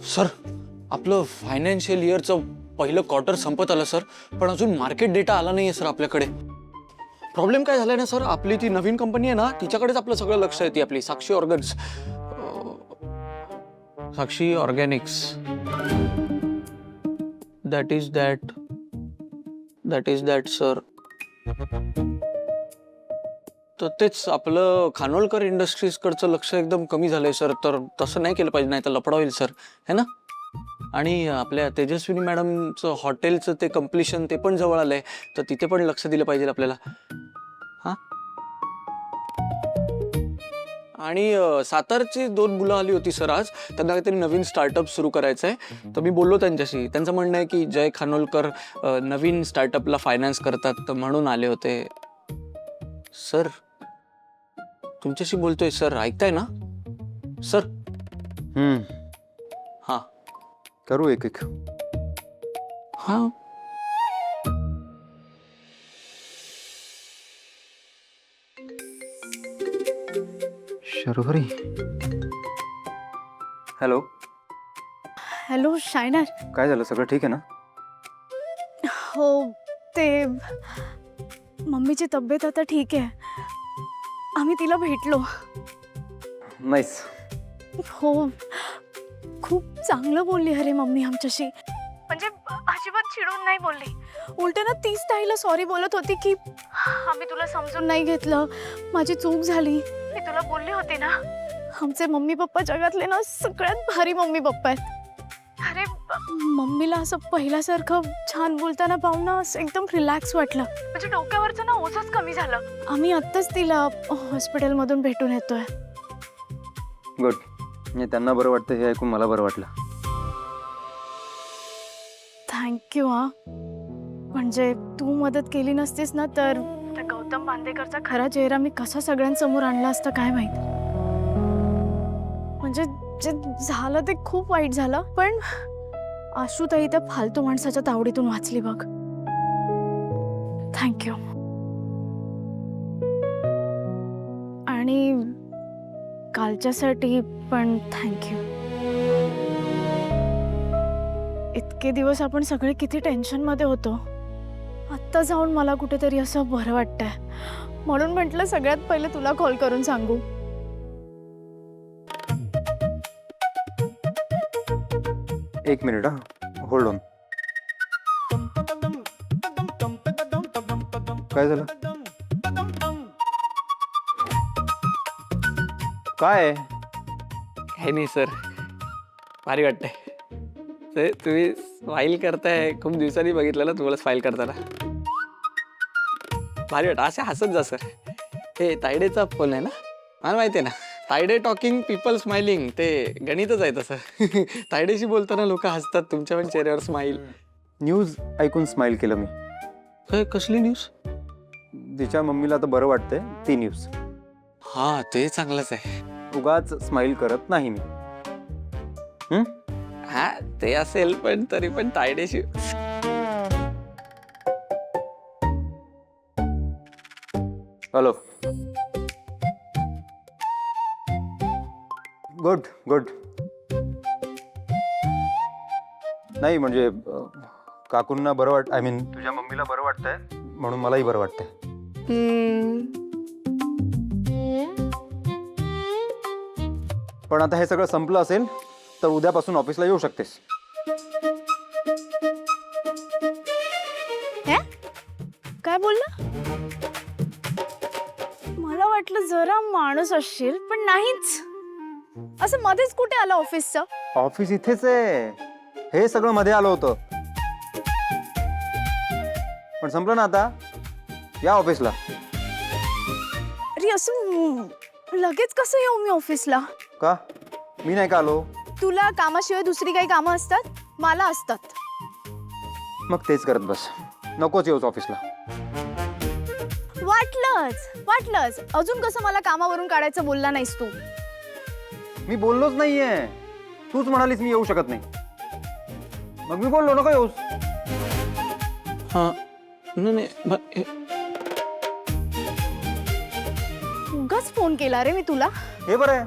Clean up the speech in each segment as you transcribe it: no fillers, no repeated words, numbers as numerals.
Sir, आपलं financial इयरचं पहिलं quarter संपत आलं सर, पण अजून मार्केट डेटा आला नाहीये सर आपल्याकडे. प्रॉब्लेम काय झालाय ना सर, आपली ती नवीन कंपनी आहे ना, तिच्याकडेच आपलं सगळं लक्ष आहे. ती आपली Sakshi organs, Sakshi organics. That is that sir. तर तेच आपलं खानोलकर इंडस्ट्रीजकडचं लक्ष एकदम कमी झालंय सर. तर तसं नाही केलं पाहिजे, नाही तर लफडा होईल सर, है ना. आणि आपल्या तेजस्विनी मॅडमचं हॉटेलचं ते कम्प्लिशन ते पण जवळ आलंय, तर तिथे पण लक्ष दिलं पाहिजे आपल्याला. हां. आणि सातारची 2 मुलं आली होती सर आज. त्यांना काहीतरी नवीन स्टार्टअप सुरू करायचं आहे. तर मी बोललो त्यांच्याशी. त्यांचं म्हणणं आहे की जय खानोलकर नवीन स्टार्टअपला फायनान्स करतात, तर म्हणून आले होते. सर, तुमच्याशी बोलतोय सर, ऐकताय ना सर? हां. करू एक एक. हां. शर्वरी. हॅलो. Hello shiner. काय झालं, सगळं ठीक आहे ना? हो, ते मम्मीची तब्येत आता ठीक आहे. आम्ही तिला भेटलो. नाईस. हो, खूप चांगलं बोलली अरे मम्मी आमच्याशी. म्हणजे अजिबात चिडून नाही बोलली. उलट ना तीच ताईला सॉरी बोलत होती की आम्ही तुला समजून नाही घेतलं, माझी चूक झाली. मी तुला बोलली होती ना, आमचे मम्मी पप्पा जगातले ना सगळ्यात भारी मम्मी पप्पा आहेत. अरे मम्मीला असं पहिल्यासारखं छान बोलताना पाहून ना असं एकदम रिलॅक्स वाटलं. म्हणजे डोक्यावरचं ना ओझंच कमी झालं. आम्ही आत्ताच तिला हॉस्पिटलमधून भेटून येतोय. गुड. म्हणजे त्यांना बरं वाटतं हे ऐकून मला बरं वाटलं. थँक्यू. हा, म्हणजे तू मदत केली नसतीस ना तर त्या गौतम बांदेकरचा खरा चेहरा मी कसा सगळ्यांसमोर आणला असता काय माहित. म्हणजे जे झालं ते खूप वाईट झालं, पण आशुताई त्या फालतू माणसाच्या तावडीतून वाचली बघ. थँक्यू. आणि कालच्यासाठी पण थँक्यू. इतके दिवस आपण सगळे किती टेन्शनमध्ये होतो. आत्ता जाऊन मला कुठेतरी असं बरं वाटतंय. म्हणून म्हटलं सगळ्यात पहिले तुला कॉल करून सांगू. एक मिनिट. Hold on. काय झालं? काय काही नाही सर, भारी वाटतंय. ते तुम्ही स्माईल करताय, खूप दिवसांनी बघितलं ना तुम्हाला स्माईल करताना. भारी वाटतं. असे हसत जा सर. हे तायडेचा फोन आहे ना, मला माहिती आहे ना. तायडे टॉकिंग, पीपल स्माइलिंग, ते गणितच आहे तसं. तायडेशी बोलताना लोक हसतात, तुमच्या पण चेहऱ्यावर स्माईल. न्यूज ऐकून स्माईल केलं मी. काय, कसली न्यूज? तिच्या मम्मीला आता बरं वाटतंय ती न्यूज. हा, ते चांगलंच आहे. उगाच स्माईल करत नाही मी. हा, ते असेल, पण तरी पण तायडेशी. हॅलो. Good good. नाही म्हणजे काकूंना बरं वाट, आय मीन तुझ्या मम्मीला बरं वाटतंय म्हणून मलाही बरं वाटतंय. पण आता हे सगळं संपलं असेल तर उद्यापासून ऑफिसला येऊ शकतेस. काय बोलला? मला वाटलं जरा माणूस असशील, पण नाहीच. असं मध्येच कुठे आलं ऑफिसचं? ऑफिस इथेच आहे. हे सगळं मध्ये आलं होतं, पण संपलं ना आता. या ऑफिसला. अरे असं लगेच कसं येऊ मी ऑफिसला? का? मी नाही का आलो? तुला कामाशिवाय दुसरी काही कामं असतात, मला असतात. मग तेच करत बस. नकोच येऊच ऑफिसला. वाटलंच अजून कसं मला कामावरून काढायचं बोलला नाहीस तू. मी बोललोच नाहीये. तूच म्हणालीस मी येऊ शकत नाही. मग मी बोललो नको येऊस. हा, नाही. उगाच फोन केला रे मी तुला. हे बरं आहे.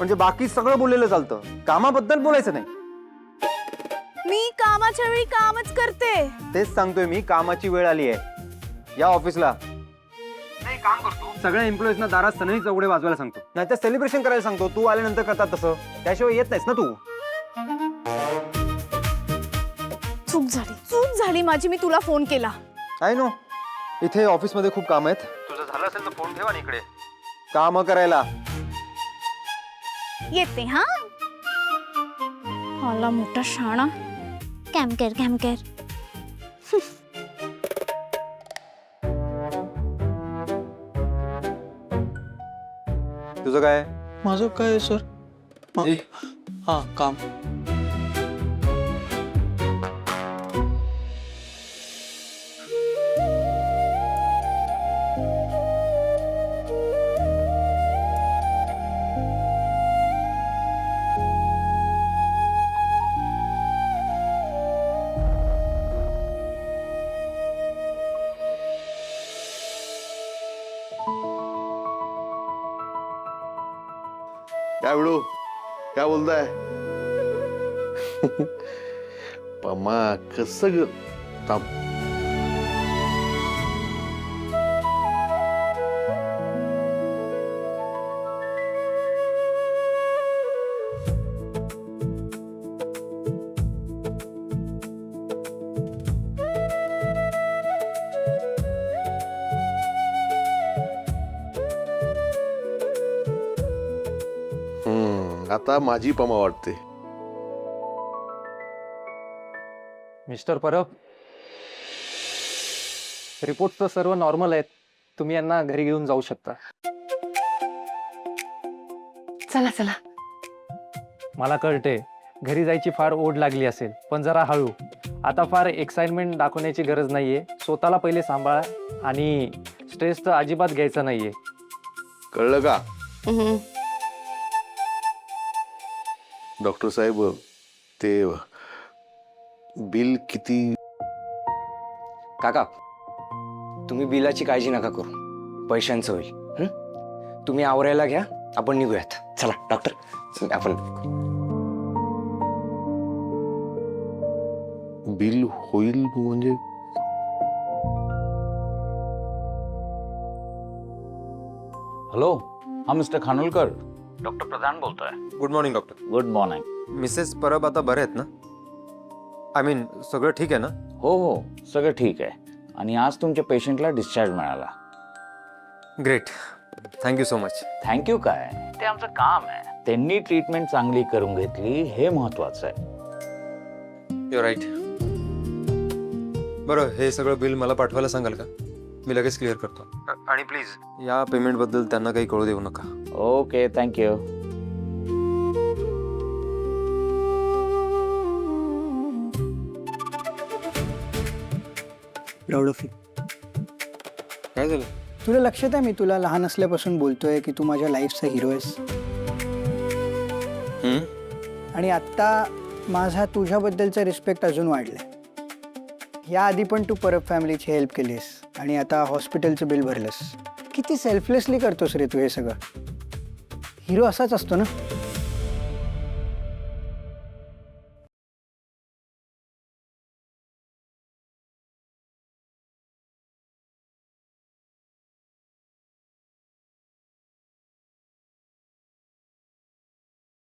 म्हणजे बाकी सगळं बोललेलं चालतं, कामाबद्दल बोलायचं नाही. मी कामाच्या वेळी कामच करते. तेच सांगतोय मी, कामाची वेळ आली आहे. या ऑफिसला नाही काम करतो, सगळ्या एम्प्लॉईजना दारात सनई चौघडे वाजवायला सांगतो, नाहीतर सेलिब्रेशन करायला सांगतो. तू आल्यानंतर करतात तसं, त्याशिवाय येत नाहीस ना तू. चूक झाली माझी, मी तुला फोन केला. आय नो, इथे ऑफिसमध्ये खूप काम आहेत. तुझं झालं असेल तर फोन ठेवा इकडे काम करायला. येते हा. आला मोठा शाणा. कॅमकेर. तुझं काय? माझं काय सर? हा, काम. काय विडू, काय बोलताय? पमा कसं ग? थांब. आता माझी पमा वाटते. मिस्टर परब, रिपोर्ट तर सर्व नॉर्मल आहेत. तुम्ही यांना घरी घेऊन जाऊ शकता. चला. मला कळते घरी जायची फार ओढ लागली असेल, पण जरा हळू. आता फार एक्साइटमेंट दाखवण्याची गरज नाहीये. स्वतःला पहिले सांभाळा आणि स्ट्रेस तर अजिबात घ्यायचा नाहीये. कळलं का? डॉक्टर साहेब, ते बिल किती? काका, तुम्ही बिलाची काळजी नका करू, पैशांचं होईल. तुम्ही आवरायला घ्या, आपण निघूयात. चला डॉक्टर, आपण. बिल होईल म्हणजे? हॅलो, हा मिस्टर खानोलकर, डॉक्टर प्रधान बोलतोय. Good morning doctor. Good morning. Mrs Parab आता बरे आहेत ना? आय मीन सगळं ठीक आहे ना? हो, सगळं ठीक आहे. आणि आज तुमच्या पेशंटला डिस्चार्ज मिळाला. Great, thank you so much. Thank you काय, ते आमचं काम आहे. त्यांनी ट्रीटमेंट चांगली करून घेतली, हे महत्वाचं आहे. You right. बरं, हे सगळं बिल मला पाठवायला सांगाल का? मी लगेच क्लिअर करतो. आणि प्लीज या पेमेंटबद्दल त्यांना काही कळू देऊ नका. Okay, thank you. Proud of you. काय झालं? तुला लक्षात आहे मी तुला लहान असल्यापासून बोलतोय की तू माझ्या लाईफचा हिरो आहेस. आणि आत्ता माझा तुझ्याबद्दलचा रिस्पेक्ट अजून वाढलाय. याआधी पण तू परब फॅमिलीची हेल्प केलीस आणि आता हॉस्पिटलचं बिल भरलंस. किती सेल्फलेसली करतोस रे तू हे सगळं. हिरो असाच असतो ना.